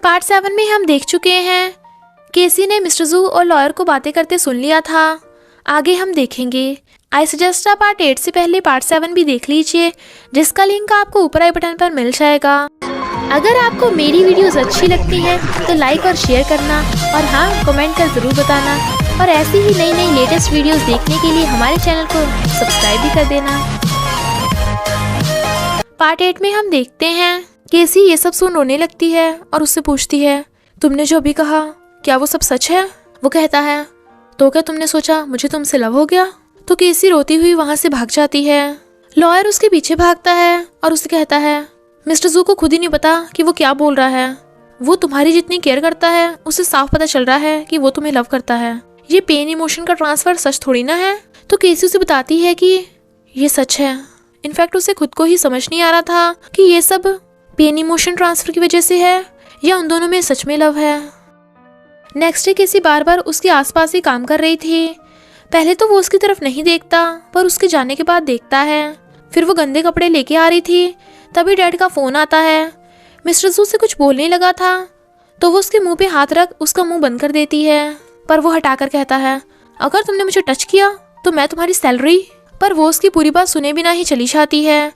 Part 7 में हम देख चुके हैं केसी ने मिस्टर जू और लॉयर को बातें करते सुन लिया था। आगे हम देखेंगे। आई सजेस्ट आप पार्ट 8 से पहले पार्ट 7 भी देख लीजिए, जिसका लिंक आपको ऊपर आई बटन पर मिल जाएगा। अगर आपको मेरी वीडियोस अच्छी लगती हैं तो लाइक और शेयर करना, और हाँ, कमेंट कर ज़रूर बताना। और ऐसी ही नई नई लेटेस्ट वीडियोस देखने के लिए हमारे चैनल को सब्सक्राइब भी कर देना। पार्ट 8 में हम देखते हैं केसी ये सब सुन रोने लगती है और उससे पूछती है, तुमने जो भी कहा क्या वो सब सच है? वो कहता है, तो क्या तुमने सोचा मुझे तुमसे लव हो गया? तो केसी रोती हुई वहाँ से भाग जाती है। लॉयर उसके पीछे भागता है और उसे कहता है, मिस्टर जू को खुद ही नहीं पता कि वो क्या बोल रहा है। वो तुम्हारी जितनी केयर करता है उसे साफ पता चल रहा है कि वो तुम्हें लव करता है। ये पेन इमोशन का ट्रांसफर सच थोड़ी ना है। तो केसी उसे बताती है कि ये सच है। इनफैक्ट उसे खुद को ही समझ नहीं आ रहा था कि ये सब पेन इमोशन ट्रांसफर की वजह से है या उन दोनों में सच में लव है। नेक्स्ट डे केसी बार बार उसके आसपास ही काम कर रही थी। पहले तो वो उसकी तरफ नहीं देखता, पर उसके जाने के बाद देखता है। फिर वो गंदे कपड़े लेके आ रही थी, तभी डैड का फोन आता है। मिस्टर जू से कुछ बोलने लगा था तो वो उसके मुंह पे हाथ रख उसका मुंह बंद कर देती है, पर वो हटाकर कहता है, अगर तुमने मुझे टच किया तो मैं तुम्हारी सैलरी। पर वो उसकी पूरी बात सुने बिना ही चली जाती है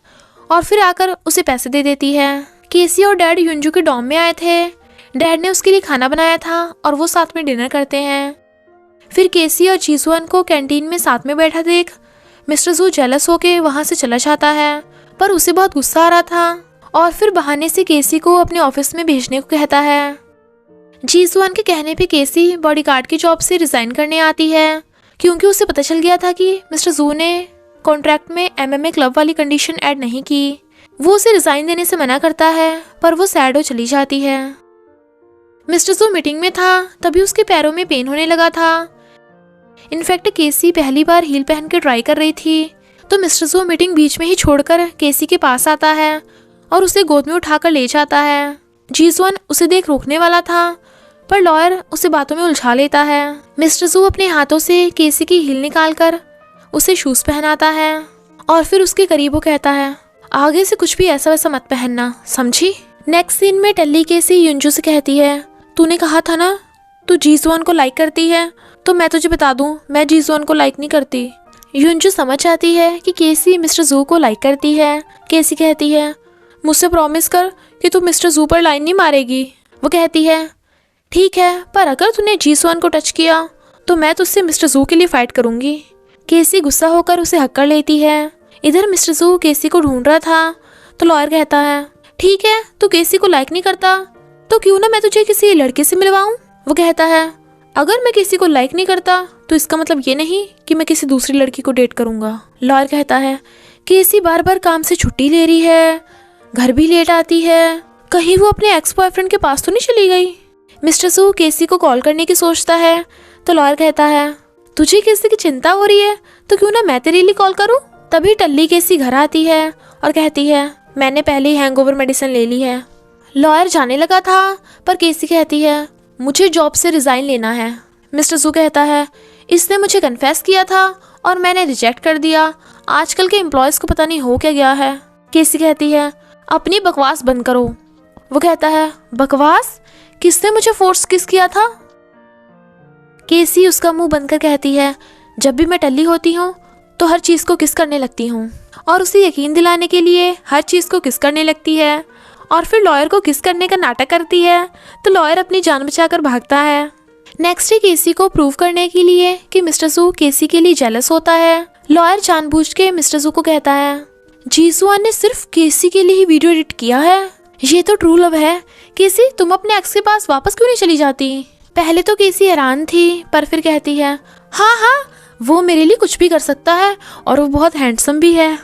और फिर आकर उसे पैसे दे देती है। केसी और डैड युंजू के डॉम में आए थे। डैड ने उसके लिए खाना बनाया था और वो साथ में डिनर करते हैं। फिर केसी और जीसुअन को कैंटीन में साथ में बैठा देख मिस्टर जू जेलस होके वहाँ से चला जाता है, पर उसे बहुत गुस्सा आ रहा था और फिर बहाने से केसी को अपने ऑफिस में भेजने को कहता है। जीसुअन के कहने पे केसी बॉडीगार्ड की जॉब से रिजाइन करने आती है, क्योंकि उसे पता चल गया था कि मिस्टर जू ने कॉन्ट्रैक्ट में MMA क्लब वाली कंडीशन ऐड नहीं की। वो उसे रिजाइन देने से मना करता है, पर वो सैड हो चली जाती है। मिस्टर जू मीटिंग में था, तभी उसके पैरों में पेन होने लगा था। इनफैक्ट केसी पहली बार हील पहन के ट्राई कर रही थी, तो मिस्टर जू मीटिंग बीच में ही छोड़कर केसी के पास आता है और उसे गोद में उठाकर ले जाता है। जीसुअन उसे देख रोकने वाला था, पर लॉयर उसे बातों में उलझा लेता है। मिस्टर जू अपने हाथों से केसी की हील निकालकर उसे शूज पहनाता है और फिर उसके करीब वो कहता है, आगे से कुछ भी ऐसा वैसा मत पहनना, समझी? नेक्स्ट सीन में टल्ली केसी युंजू से कहती है, तूने कहा था ना तू जीसुअन को लाइक करती है, तो मैं तुझे बता दूं मैं जीसुअन को लाइक नहीं करती। युंजू समझ जाती है कि केसी मिस्टर जू को लाइक करती है। केसी कहती है, मुझसे प्रॉमिस कर कि तू मिस्टर जू पर लाइन नहीं मारेगी। वो कहती है, ठीक है, पर अगर तूने जीसुअन को टच किया तो मैं तुझसे मिस्टर जू के लिए फाइट करूंगी। केसी गुस्सा होकर उसे हक कर लेती है। इधर मिस्टर जू केसी को ढूंढ रहा था, तो लॉयर कहता है, ठीक है, तू केसी को लाइक नहीं करता तो क्यों ना मैं तुझे किसी लड़के से मिलवाऊं। वो कहता है, अगर मैं किसी को लाइक नहीं करता तो इसका मतलब ये नहीं कि मैं किसी दूसरी लड़की को डेट करूंगा। लॉयर कहता है, केसी बार बार काम से छुट्टी ले रही है, घर भी लेट आती है, कहीं वो अपने एक्स बॉयफ्रेंड के पास तो नहीं चली गई। मिस्टर जू केसी को कॉल करने की सोचता है, तो लॉयर कहता है, तुझे केसी की चिंता हो रही है तो क्यों ना मैं तेरे लिए कॉल करूं। तभी टल्ली केसी घर आती है और कहती है, मैंने पहले ही हैंगओवर मेडिसिन ले ली है। लॉयर जाने लगा था, पर केसी कहती है, मुझे जॉब से रिजाइन लेना है। मिस्टर जू कहता है, इसने मुझे कन्फेस किया था और मैंने रिजेक्ट कर दिया। आजकल के एम्प्लॉयज को पता नहीं हो क्या गया है। केसी कहती है, अपनी बकवास बंद करो। वो कहता है, बकवास? किसने मुझे फोर्स किस किया था? केसी उसका मुंह बंद कर कहती है, जब भी मैं टल्ली होती हूँ तो हर चीज को किस करने लगती हूँ, और उसे यकीन दिलाने के लिए हर चीज को किस करने लगती है और फिर लॉयर को किस करने का नाटक करती है, तो लॉयर अपनी जान बचाकर भागता है। नेक्स्ट डे केसी को प्रूव करने के लिए कि मिस्टर जू केसी के लिए जेलस होता है, लॉयर जानबूझ के मिस्टर जू को कहता है, जीसुअन ने सिर्फ केसी के लिए ही वीडियो एडिट किया है। ये तो ट्रू लव है। केसी, तुम अपने एक्स के पास वापस क्यों नहीं चली जाती? पहले तो केसी हैरान थी, पर फिर कहती है, हाँ हाँ, वो मेरे लिए कुछ भी कर सकता है और वो बहुत हैंडसम भी है।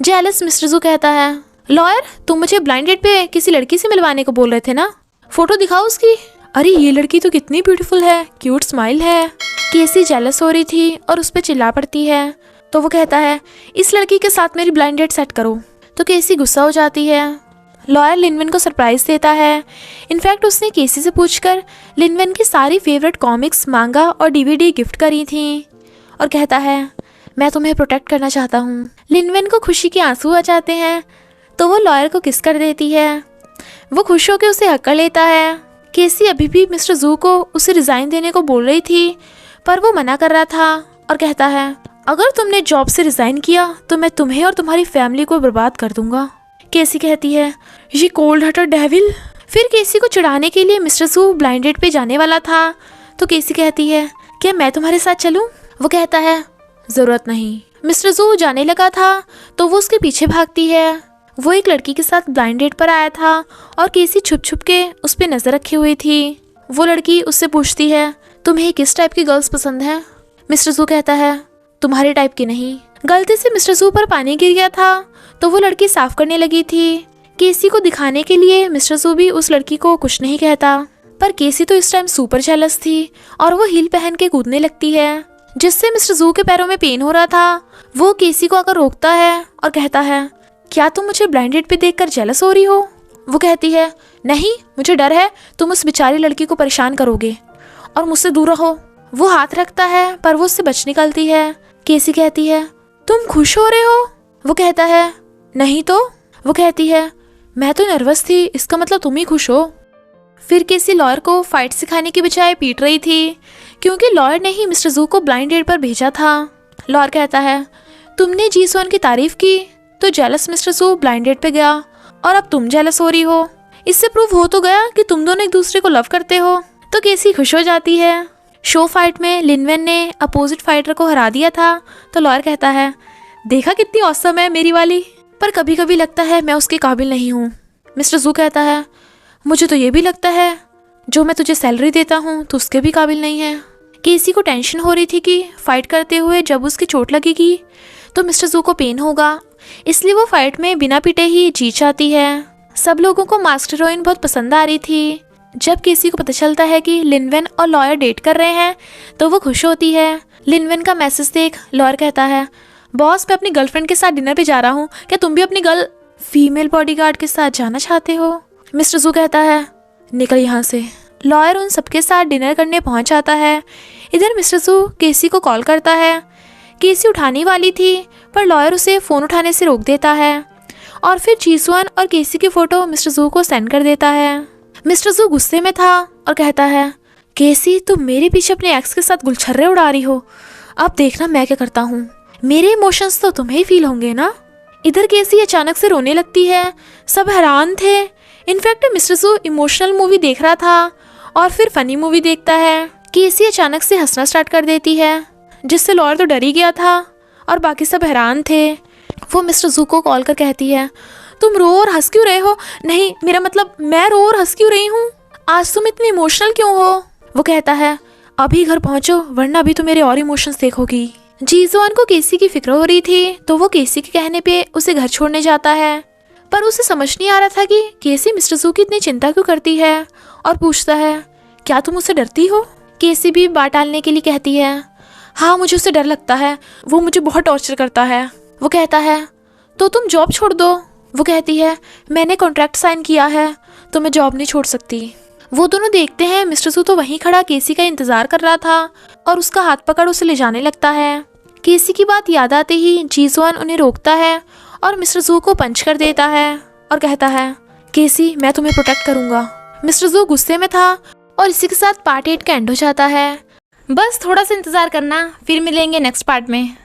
जेलस मिस्टर जू कहता है, लॉयर, तुम मुझे ब्लाइंड डेट पे किसी लड़की से मिलवाने को बोल रहे थे ना, फोटो दिखाओ उसकी। अरे ये लड़की तो कितनी ब्यूटीफुल है, क्यूट स्माइल है। केसी जेलस हो रही थी और उस पर चिल्ला पड़ती है, तो वो कहता है, इस लड़की के साथ मेरी ब्लाइंड डेट सेट करो। तो केसी गुस्सा हो जाती है। लॉयर लिनविन को सरप्राइज देता है। इनफैक्ट उसने केसी से पूछकर लिनविन की सारी फेवरेट कॉमिक्स, मांगा और DVD गिफ्ट करी थी और कहता है, मैं तुम्हें प्रोटेक्ट करना चाहता हूँ। लिनविन को खुशी के आंसू आ जाते हैं, तो वो लॉयर को किस कर देती है। वो खुश होकर उसे हक कर लेता है। केसी अभी भी मिस्टर जू को उसे रिजाइन देने को बोल रही थी, पर वो मना कर रहा था और कहता है, अगर तुमने जॉब से रिजाइन किया तो मैं तुम्हें और तुम्हारी फैमिली को बर्बाद कर दूंगा। केसी कहती है, ये कोल्ड हार्टेड डेविल। फिर केसी को चिढ़ाने के लिए मिस्टर जू ब्लाइंड डेट पे जाने वाला था, तो केसी कहती है, क्या मैं तुम्हारे साथ चलूं? वो कहता है, जरूरत नहीं। मिस्टर जू जाने लगा था तो वो उसके पीछे भागती है। वो एक लड़की के साथ ब्लाइंड डेट पर आया था और केसी छुप छुप के उस पर नजर रखी हुई थी। वो लड़की उससे पूछती है, तुम्हें किस टाइप की गर्ल्स पसंद है? मिस्टर जू कहता है, तुम्हारे टाइप की नहीं। गलती से मिस्टर जू पर पानी गिर गया था तो वो लड़की साफ करने लगी थी। केसी को दिखाने के लिए मिस्टर जू भी उस लड़की को कुछ नहीं कहता, पर केसी तो इस टाइम सुपर जेलस थी और वो हील पहन के कूदने लगती है, जिससे मिस्टर जू के पैरों में पेन हो रहा था। वो केसी को आकर रोकता है और कहता है, क्या तुम मुझे ब्लाइंड डेट पे देखकर जेलस हो रही हो? वो कहती है, नहीं, मुझे डर है तुम उस बेचारी लड़की को परेशान करोगे और मुझसे दूर रहो। वो हाथ रखता है पर वो उससे बच निकलती है। केसी कहती है, तुम खुश हो रहे हो? वो कहता है, नहीं तो। वो कहती है, मैं तो नर्वस थी, इसका मतलब तुम ही खुश हो। फिर केसी लॉयर को फाइट सिखाने की बजाय पीट रही थी, क्योंकि लॉयर ने ही मिस्टर जू को ब्लाइंड डेट पर भेजा था। लॉयर कहता है, तुमने जी सोन की तारीफ की तो जेलस मिस्टर जू ब्लाइंड डेट पे गया और अब तुम जेलस हो रही हो। इससे प्रूव हो तो गया कि तुम दोनों एक दूसरे को लव करते हो। तो केसी खुश हो जाती है। शो फाइट में लिनवेन ने अपोजिट फाइटर को हरा दिया था, तो लॉयर कहता है, देखा कितनी औसम है मेरी वाली, पर कभी कभी लगता है मैं उसके काबिल नहीं हूँ। मिस्टर जू कहता है, मुझे तो ये भी लगता है जो मैं तुझे सैलरी देता हूँ तो उसके भी काबिल नहीं है। केसी को टेंशन हो रही थी कि फाइट करते हुए जब उसकी चोट लगेगी तो मिस्टर जू को पेन होगा, इसलिए वो फाइट में बिना पिटे ही जीत जाती है। सब लोगों को मास्टर हीरोइन बहुत पसंद आ रही थी। जब केसी को पता चलता है कि लिनवेन और लॉयर डेट कर रहे हैं तो वो खुश होती है। लिनवेन का मैसेज देख लॉयर कहता है, बॉस, मैं अपनी गर्लफ्रेंड के साथ डिनर पे जा रहा हूँ, क्या तुम भी अपनी फीमेल बॉडीगार्ड के साथ जाना चाहते हो? मिस्टर जू कहता है, निकल यहाँ से। लॉयर उन सबके साथ डिनर करने पहुंच जाता है। इधर मिस्टर जू केसी को कॉल करता है। केसी उठाने वाली थी पर लॉयर उसे फ़ोन उठाने से रोक देता है और फिर जीसुअन और केसी की फ़ोटो मिस्टर जू को सेंड कर देता है। मिस्टर जू गुस्से में था और कहता है, केसी, तुम मेरे पीछे अपने एक्स के साथ गुलछर्रे उड़ा रही हो। अब देखना मैं क्या करता हूँ। मेरे इमोशंस तो तुम्हें ही फील होंगे ना। इधर केसी अचानक से रोने लगती है। सब हैरान थे। इनफैक्ट मिस्टर जू इमोशनल मूवी देख रहा था और फिर फनी मूवी देखता है। केसी अचानक से हंसना स्टार्ट कर देती है, जिससे लॉयर तो डर ही गया था और बाकी सब हैरान थे। वो मिस्टर जू को कॉल कर कहती है, तुम रो और हंस क्यों रहे हो? नहीं, मेरा मतलब मैं रो और हंस क्यों रही हूँ? आज तुम इतनी इमोशनल क्यों हो? वो कहता है, अभी घर पहुंचो वरना अभी तो मेरे और इमोशंस देखोगी। जीजोन को केसी की फिक्र हो रही थी तो वो केसी के कहने पे उसे घर छोड़ने जाता है, पर उसे समझ नहीं आ रहा था कि केसी मिस्टर जू की इतनी चिंता क्यों करती है और पूछता है, क्या तुम उससे डरती हो? केसी भी बात टालने के लिए कहती है, हाँ, मुझे उससे डर लगता है, वो मुझे बहुत टॉर्चर करता है। वो कहता है, तो तुम जॉब छोड़ दो। वो कहती है, मैंने कॉन्ट्रैक्ट साइन किया है तो मैं जॉब नहीं छोड़ सकती। वो दोनों देखते हैं मिस्टर जू तो वहीं खड़ा केसी का इंतजार कर रहा था और उसका हाथ पकड़ उसे ले जाने लगता है। केसी की बात याद आते ही जीजोन उन्हें रोकता है और मिस्टर जू को पंच कर देता है और कहता है, केसी, मैं तुम्हें प्रोटेक्ट करूंगा। मिस्टर जू गुस्से में था और इसी के साथ पार्ट 8 का एंड हो जाता है। बस थोड़ा सा इंतजार करना, फिर मिलेंगे नेक्स्ट पार्ट में।